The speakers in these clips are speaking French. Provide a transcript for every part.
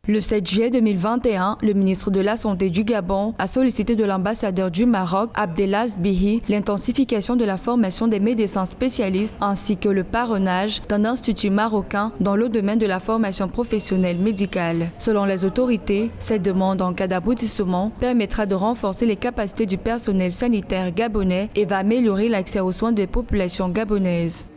Le 7 juillet 2021, le ministre de la Santé du Gabon a sollicité de l'ambassadeur du Maroc, Abdelaz Bihi, l'intensification de la formation des médecins spécialistes ainsi que le parrainage d'un institut marocain dans le domaine de la formation professionnelle médicale. Selon les autorités, cette demande en cas d'aboutissement permettra de renforcer les capacités du personnel sanitaire gabonais et va améliorer l'accès aux soins des populations gabonaises.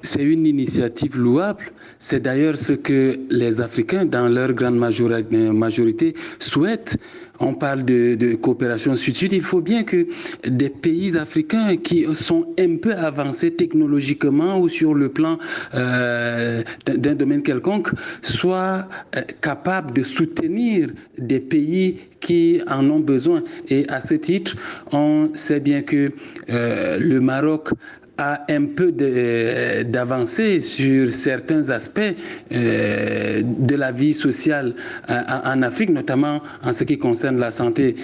C'est une initiative louable. C'est d'ailleurs ce que les Africains, dans leur grande majorité, souhaitent. On parle de coopération sud-sud. Il faut bien que des pays africains qui sont un peu avancés technologiquement ou sur le plan d'un domaine quelconque soient capables de soutenir des pays qui en ont besoin. Et à ce titre, on sait bien que le Maroc a un peu d'avancée sur certains aspects de la vie sociale en Afrique, notamment en ce qui concerne la santé.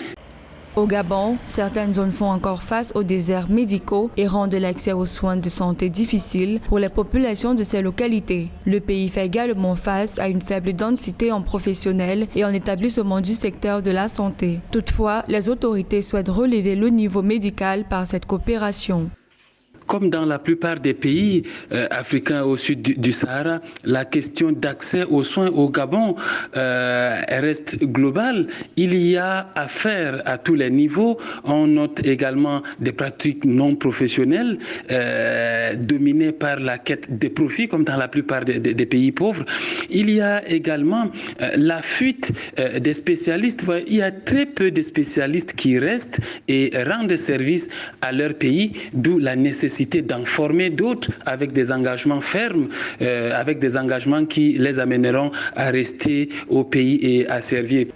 Au Gabon, certaines zones font encore face aux déserts médicaux et rendent l'accès aux soins de santé difficile pour les populations de ces localités. Le pays fait également face à une faible densité en professionnels et en établissements du secteur de la santé. Toutefois, les autorités souhaitent relever le niveau médical par cette coopération. Comme dans la plupart des pays africains au sud du Sahara, la question d'accès aux soins au Gabon reste globale. Il y a affaire à tous les niveaux. On note également des pratiques non professionnelles dominées par la quête de profit, comme dans la plupart des pays pauvres. Il y a également la fuite des spécialistes. Il y a très peu de spécialistes qui restent et rendent service à leur pays, d'où la nécessité d'en former d'autres avec des engagements fermes, avec des engagements qui les amèneront à rester au pays et à servir.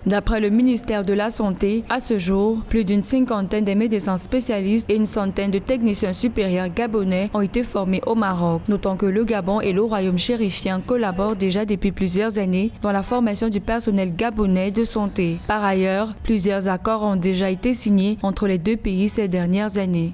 D'après le ministère de la Santé, à ce jour, plus d'une cinquantaine de médecins spécialistes et une centaine de techniciens supérieurs gabonais ont été formés au Maroc. Notons que le Gabon et le royaume chérifien collaborent déjà depuis plusieurs années dans la formation du personnel gabonais de santé. Par ailleurs, plusieurs accords ont déjà été signés entre les deux pays ces dernières années.